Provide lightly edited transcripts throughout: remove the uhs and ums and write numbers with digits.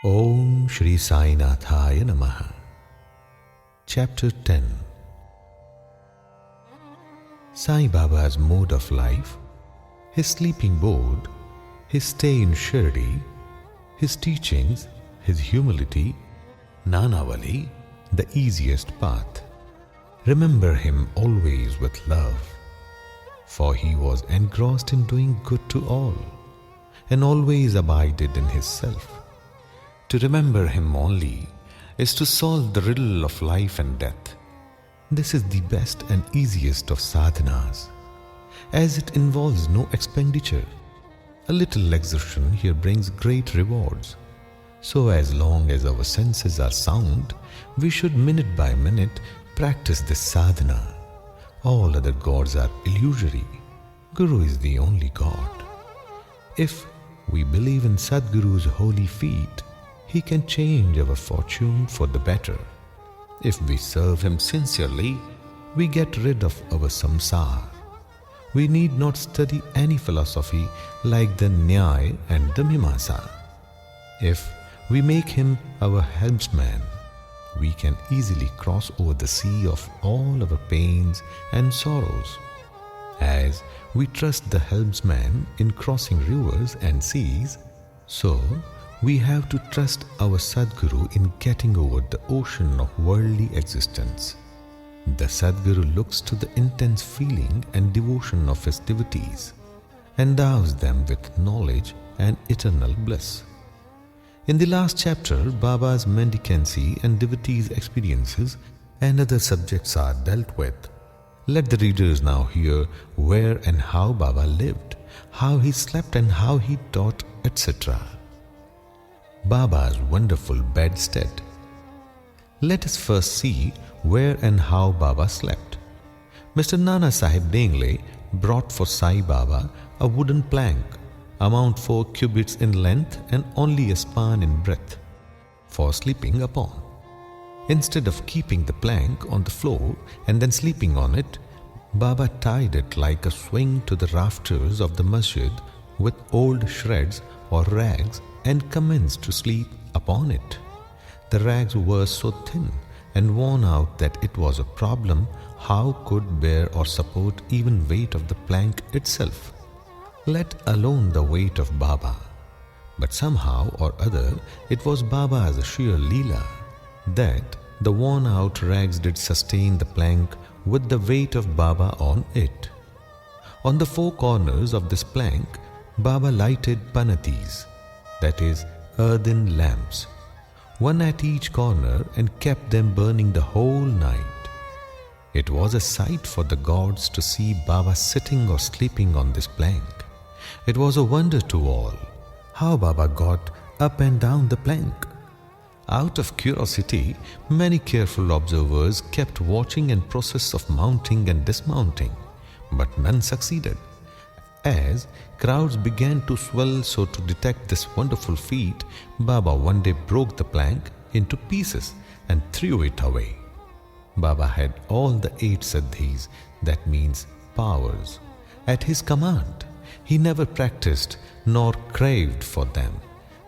Om Shri Sai Namaha. Chapter 10. Sai Baba's mode of life, his sleeping board, his stay in Shirdi, his teachings, his humility, Nanavali, the easiest path. Remember him always with love, for he was engrossed in doing good to all, and always abided in his self. To remember him only is to solve the riddle of life and death. This is the best and easiest of sadhanas, as it involves no expenditure. A little exertion here brings great rewards. So as long as our senses are sound, we should minute by minute practice this sadhana. All other gods are illusory. Guru is the only God. If we believe in Sadguru's holy feet, he can change our fortune for the better. If we serve him sincerely, we get rid of our samsara. We need not study any philosophy like the Nyaya and the Mimamsa. If we make him our helmsman, we can easily cross over the sea of all our pains and sorrows. As we trust the helmsman in crossing rivers and seas, so we have to trust our Sadguru in getting over the ocean of worldly existence. The Sadguru looks to the intense feeling and devotion of his devotees, endows them with knowledge and eternal bliss. In the last chapter, Baba's mendicancy and devotees' experiences and other subjects are dealt with. Let the readers now hear where and how Baba lived, how he slept and how he taught, etc. Baba's wonderful bedstead. Let us first see where and how Baba slept. Mr. Nana Sahib Dengle brought for Sai Baba a wooden plank, amount 4 cubits in length and only a span in breadth, for sleeping upon. Instead of keeping the plank on the floor and then sleeping on it, Baba tied it like a swing to the rafters of the masjid with old shreds or rags and commenced to sleep upon it. The rags were so thin and worn out that it was a problem how could bear or support even weight of the plank itself, let alone the weight of Baba. But somehow or other it was Baba's sheer leela that the worn out rags did sustain the plank with the weight of Baba on it. On the 4 corners of this plank, Baba lighted panatis, that is, earthen lamps, one at each corner, and kept them burning the whole night. It was a sight for the gods to see Baba sitting or sleeping on this plank. It was a wonder to all how Baba got up and down the plank. Out of curiosity, many careful observers kept watching the process of mounting and dismounting, but none succeeded. As crowds began to swell so to detect this wonderful feat, Baba one day broke the plank into pieces and threw it away. Baba had all the 8 siddhis, that means powers, at his command. He never practiced nor craved for them.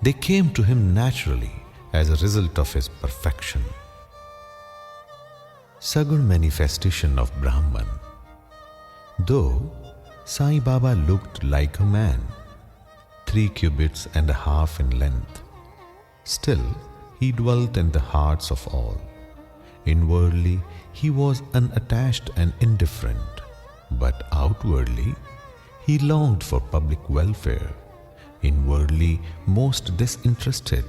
They came to him naturally as a result of his perfection. Sagun manifestation of Brahman. Though Sai Baba looked like a man, 3 cubits and a half in length, still he dwelt in the hearts of all. Inwardly he was unattached and indifferent, but outwardly he longed for public welfare. Inwardly most disinterested,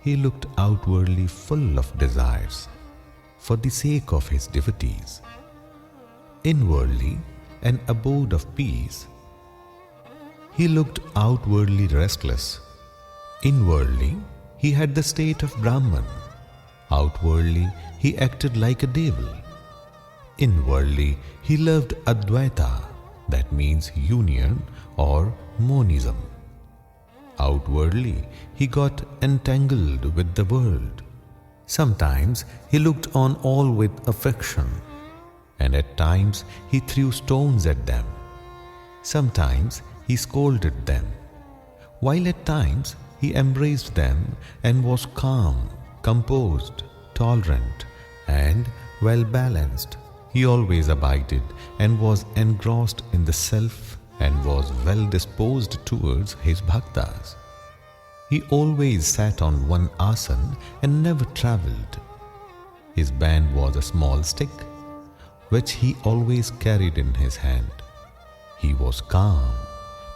he looked outwardly full of desires for the sake of his devotees. Inwardly an abode of peace, he looked outwardly restless. Inwardly he had the state of Brahman. Outwardly he acted like a devil. Inwardly he loved Advaita, that means union or monism. Outwardly he got entangled with the world. Sometimes he looked on all with affection, and at times he threw stones at them. Sometimes he scolded them, while at times He embraced them and was calm, composed, tolerant, and well balanced. He always abided and was engrossed in the self and was well disposed towards his bhaktas. He always sat on one asana and never travelled. His band was a small stick, which he always carried in his hand. He was calm,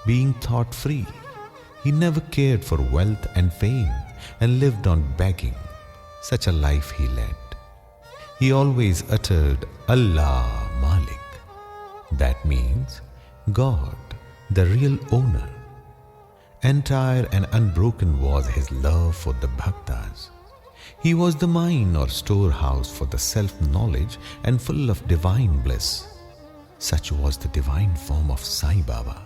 being thought-free. He never cared for wealth and fame and lived on begging. Such a life he led. He always uttered Allah Malik. That means God, the real owner. Entire and unbroken was his love for the bhaktas. He was the mine or storehouse for the self-knowledge and full of divine bliss. Such was the divine form of Sai Baba,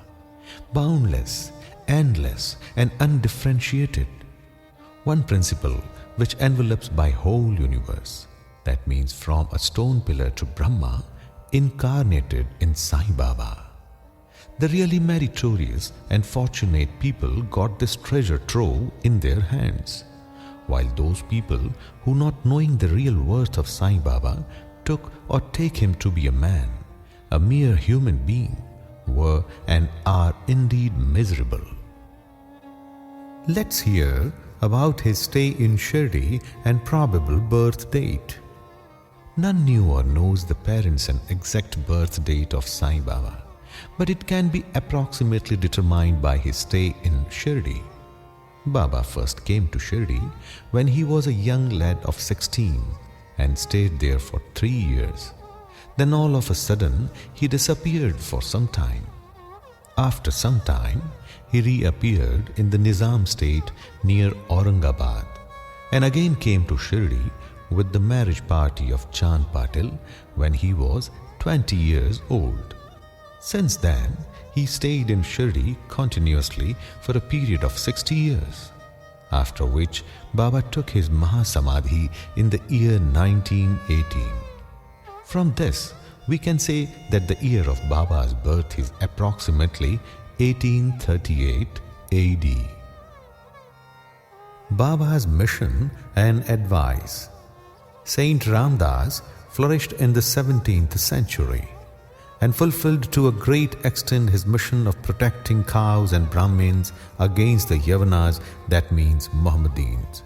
boundless, endless and undifferentiated. One principle which envelops by whole universe. That means from a stone pillar to Brahma, incarnated in Sai Baba. The really meritorious and fortunate people got this treasure trove in their hands, while those people who, not knowing the real worth of Sai Baba, took or take him to be a man, a mere human being, were and are indeed miserable. Let's hear about his stay in Shirdi and probable birth date. None knew or knows the parents and exact birth date of Sai Baba, but it can be approximately determined by his stay in Shirdi. Baba first came to Shirdi when he was a young lad of 16 and stayed there for 3 years. Then all of a sudden he disappeared for some time. After some time, he reappeared in the Nizam state near Aurangabad and again came to Shirdi with the marriage party of Chand Patil when he was 20 years old. Since then, he stayed in Shirdi continuously for a period of 60 years, after which Baba took his Mahasamadhi in the year 1918. From this, we can say that the year of Baba's birth is approximately 1838 AD. Baba's mission and advice. Saint Ramdas flourished in the 17th century and fulfilled to a great extent his mission of protecting cows and Brahmins against the Yavanas, that means Mohammedans.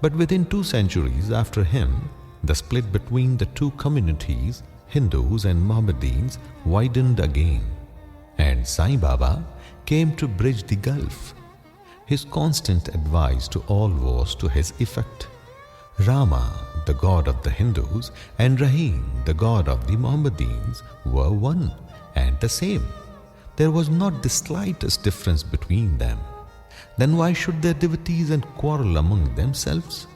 But within 2 centuries after him, the split between the two communities, Hindus and Mohammedans, widened again, and Sai Baba came to bridge the gulf. His constant advice to all was to his effect. Rama, the god of the Hindus, and Rahim, the god of the Mohammedans, were one and the same. There was not the slightest difference between them. Then why should their devotees and quarrel among themselves?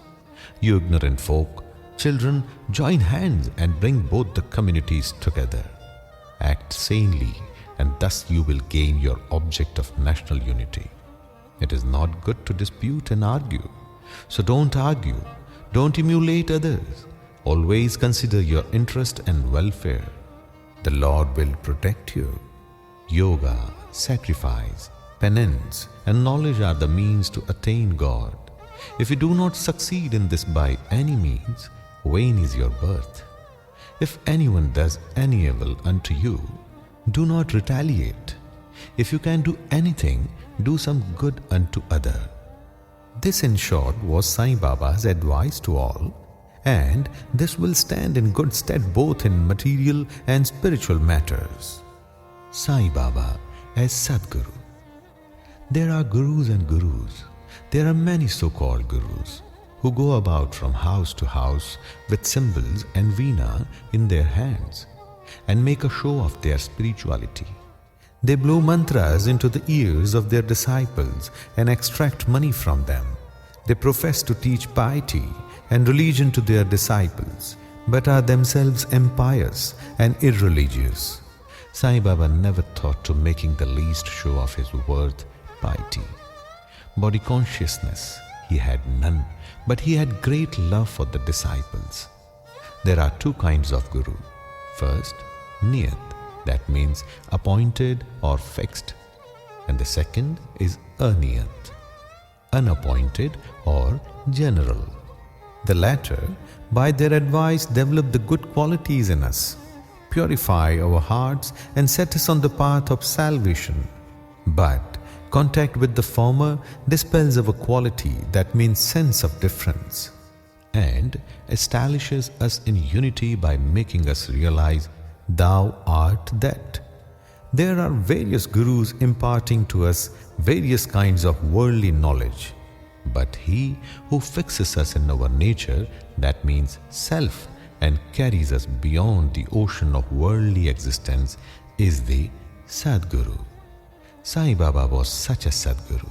You ignorant folk, children, join hands and bring both the communities together. Act sanely, and thus you will gain your object of national unity. It is not good to dispute and argue. So don't argue. Don't emulate others. Always consider your interest and welfare. The Lord will protect you. Yoga, sacrifice, penance, and knowledge are the means to attain God. If you do not succeed in this by any means, vain is your birth. If anyone does any evil unto you, do not retaliate. If you can do anything, do some good unto other. This in short was Sai Baba's advice to all, and this will stand in good stead both in material and spiritual matters. Sai Baba as Sadguru. There are gurus and gurus. There are many so-called gurus who go about from house to house with cymbals and veena in their hands and make a show of their spirituality. They blow mantras into the ears of their disciples and extract money from them. They profess to teach piety and religion to their disciples, but are themselves impious and irreligious. Sai Baba never thought to making the least show of his worth, piety. Body consciousness he had none, but he had great love for the disciples. There are 2 kinds of guru. First, niyat, that means appointed or fixed, and the second is aniyat. unappointed or general. The latter, by their advice, develop the good qualities in us, purify our hearts and set us on the path of salvation. But contact with the former dispels our quality, that means sense of difference, and establishes us in unity by making us realize thou art that. There are various gurus imparting to us various kinds of worldly knowledge, but he who fixes us in our nature, that means self, and carries us beyond the ocean of worldly existence is the Sadguru. Sai Baba was such a Sadguru.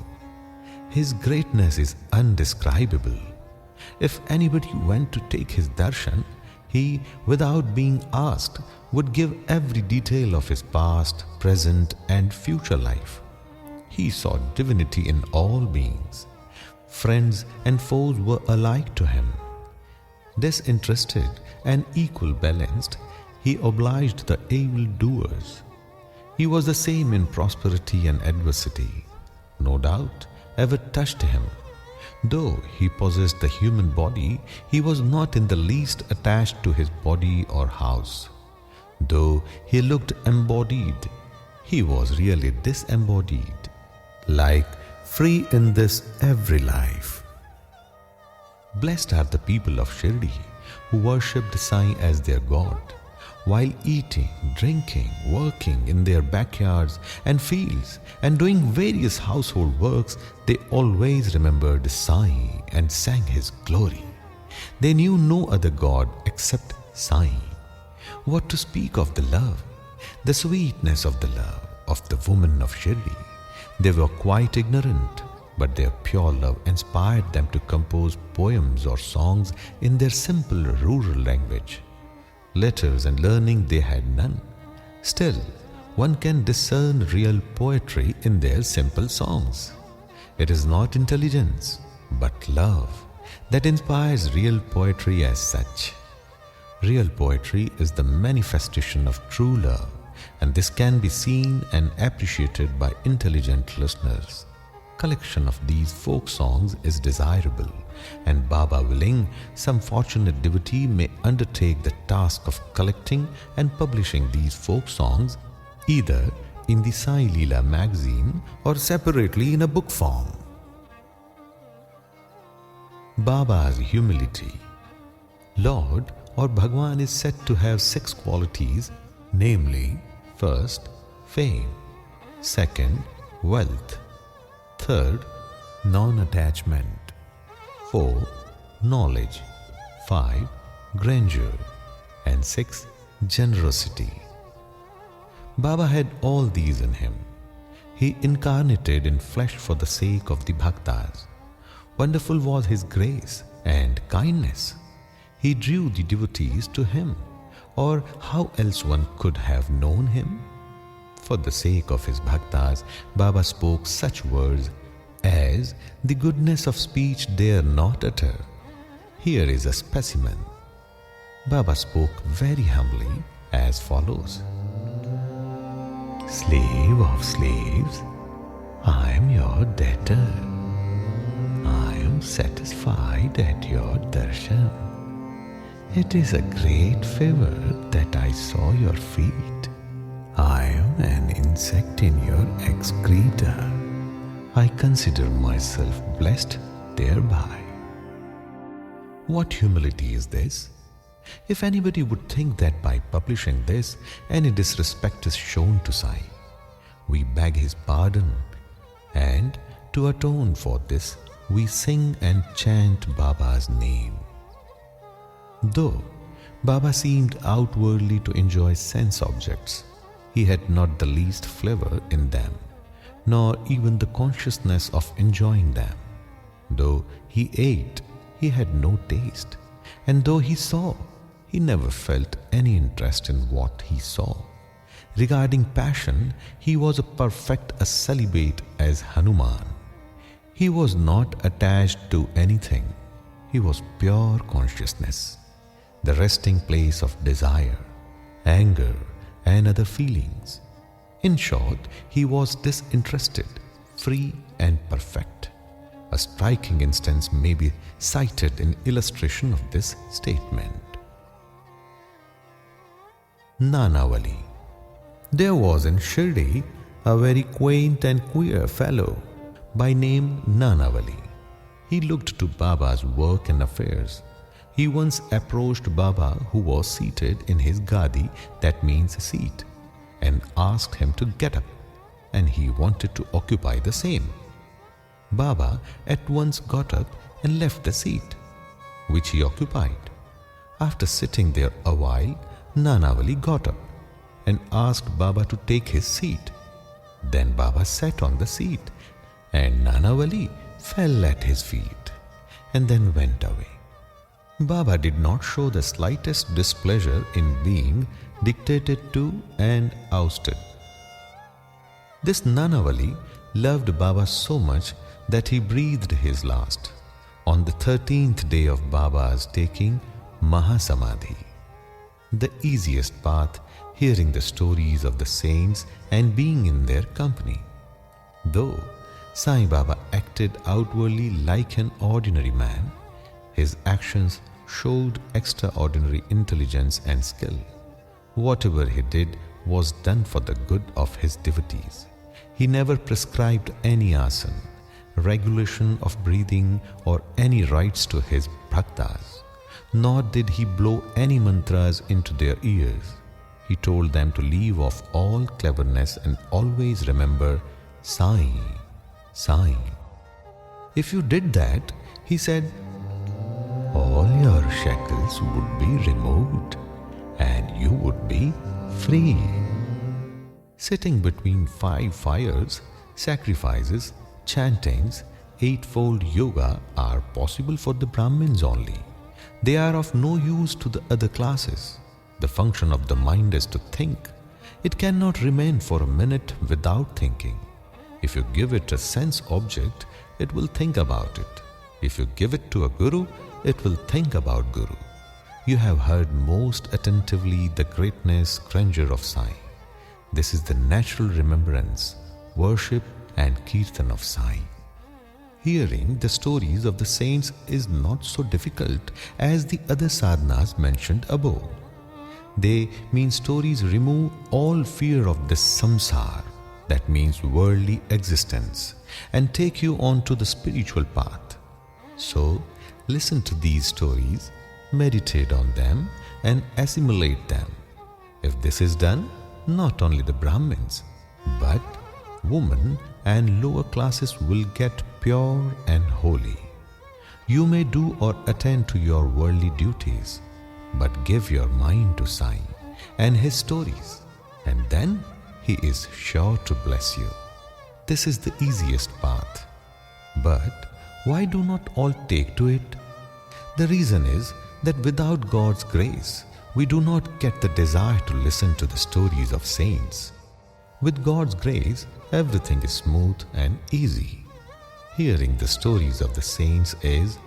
His greatness is undescribable. If anybody went to take his darshan, he, without being asked, would give every detail of his past, present and future life. He saw divinity in all beings. Friends and foes were alike to him. Disinterested and equal balanced, he obliged the evil doers. He was the same in prosperity and adversity. No doubt ever touched him. Though he possessed the human body, he was not in the least attached to his body or house. Though he looked embodied, he was really disembodied, like free in this every life. Blessed are the people of Shirdi who worshipped Sai as their God. While eating, drinking, working in their backyards and fields and doing various household works, they always remembered Sai and sang his glory. They knew no other God except Sai. What to speak of the love, the sweetness of the love of the women of Shirdi? They were quite ignorant, but their pure love inspired them to compose poems or songs in their simple rural language. Letters and learning they had none. Still, one can discern real poetry in their simple songs. It is not intelligence, but love that inspires real poetry as such. Real poetry is the manifestation of true love, and this can be seen and appreciated by intelligent listeners. Collection of these folk songs is desirable, and Baba willing, some fortunate devotee may undertake the task of collecting and publishing these folk songs either in the Sai Leela magazine or separately in a book form. Baba's humility. Lord or Bhagwan is said to have 6 qualities, namely, first, fame, second, wealth, third, non-attachment, 4, knowledge, 5, grandeur, and 6, generosity. Baba had all these in him. He incarnated in flesh for the sake of the bhaktas. Wonderful was his grace and kindness. He drew the devotees to him, or how else one could have known him? For the sake of his bhaktas, Baba spoke such words as the goodness of speech dare not utter. Here is a specimen. Baba spoke very humbly as follows. Slave of slaves, I am your debtor. I am satisfied at your darshan. It is a great favor that I saw your feet. I am an insect in your excreta. I consider myself blessed thereby. What humility is this? If anybody would think that by publishing this, any disrespect is shown to Sai, we beg his pardon, and to atone for this, we sing and chant Baba's name. Though Baba seemed outwardly to enjoy sense objects, he had not the least flavor in them, nor even the consciousness of enjoying them. Though he ate, he had no taste, and though he saw, he never felt any interest in what he saw. Regarding passion, he was a perfect celibate as Hanuman. He was not attached to anything. He was pure consciousness, the resting place of desire, anger, and other feelings. In short, he was disinterested, free and perfect. A striking instance may be cited in illustration of this statement. Nanavali. There was in Shirdi a very quaint and queer fellow by name Nanavali. He looked to Baba's work and affairs. He once approached Baba, who was seated in his gadi, that means seat, and asked him to get up, and he wanted to occupy the same. Baba at once got up and left the seat, which he occupied. After sitting there a while, Nanavali got up and asked Baba to take his seat. Then Baba sat on the seat, and Nanavali fell at his feet and then went away. Baba did not show the slightest displeasure in being dictated to and ousted. This Nanavali loved Baba so much that he breathed his last on the 13th day of Baba's taking Mahasamadhi. The easiest path, hearing the stories of the saints and being in their company. Though Sai Baba acted outwardly like an ordinary man, his actions showed extraordinary intelligence and skill. Whatever he did was done for the good of his devotees. He never prescribed any asana, regulation of breathing, or any rites to his bhaktas, nor did he blow any mantras into their ears. He told them to leave off all cleverness and always remember Sai, Sai. If you did that, he said, all your shackles would be removed and you would be free. Sitting between 5 fires, sacrifices, chantings, 8-fold yoga are possible for the Brahmins only. They are of no use to the other classes. The function of the mind is to think. It cannot remain for a minute without thinking. If you give it a sense object, it will think about it. If you give it to a guru, it will think about Guru. You have heard most attentively the greatness, grandeur of Sai. This is the natural remembrance, worship and kirtan of Sai. Hearing the stories of the saints is not so difficult as the other sadhanas mentioned above. They mean stories remove all fear of this samsara, that means worldly existence, and take you on to the spiritual path. So, listen to these stories, meditate on them and assimilate them. If this is done, not only the Brahmins, but women and lower classes will get pure and holy. You may do or attend to your worldly duties, but give your mind to Sai and his stories, and then he is sure to bless you. This is the easiest path. But why do not all take to it? The reason is that without God's grace, we do not get the desire to listen to the stories of saints. With God's grace, everything is smooth and easy. Hearing the stories of the saints is,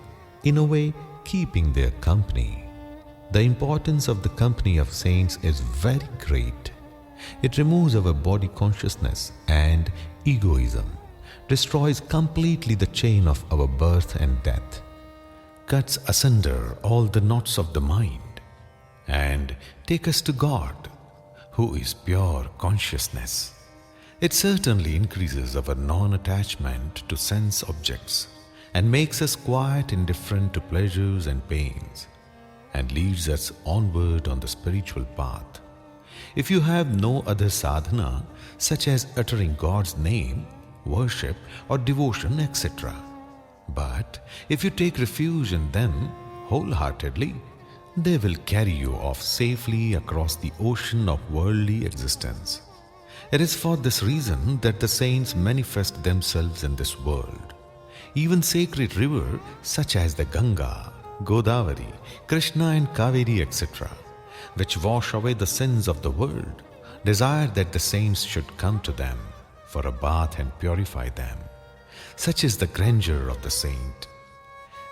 in a way, keeping their company. The importance of the company of saints is very great. It removes our body consciousness and egoism, destroys completely the chain of our birth and death, cuts asunder all the knots of the mind, and take us to God, who is pure consciousness. It certainly increases our non-attachment to sense objects and makes us quite indifferent to pleasures and pains, and leads us onward on the spiritual path. If you have no other sadhana, such as uttering God's name, worship or devotion, etc., but if you take refuge in them wholeheartedly, they will carry you off safely across the ocean of worldly existence. It is for this reason that the saints manifest themselves in this world. Even sacred rivers such as the Ganga, Godavari, Krishna and Kaveri, etc., which wash away the sins of the world, desire that the saints should come to them for a bath and purify them. Such is the grandeur of the saint.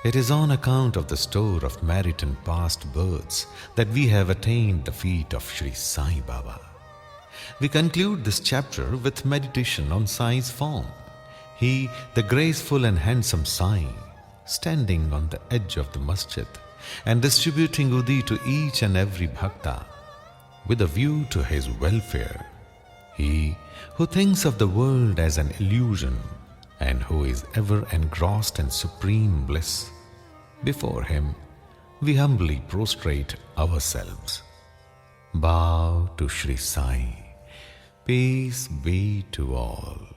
It is on account of the store of merit and past births that we have attained the feet of Shri Sai Baba. We conclude this chapter with meditation on Sai's form. He, the graceful and handsome Sai, standing on the edge of the masjid and distributing udi to each and every bhakta with a view to his welfare. He who thinks of the world as an illusion and who is ever engrossed in supreme bliss. Before him, we humbly prostrate ourselves. Bow to Shri Sai. Peace be to all.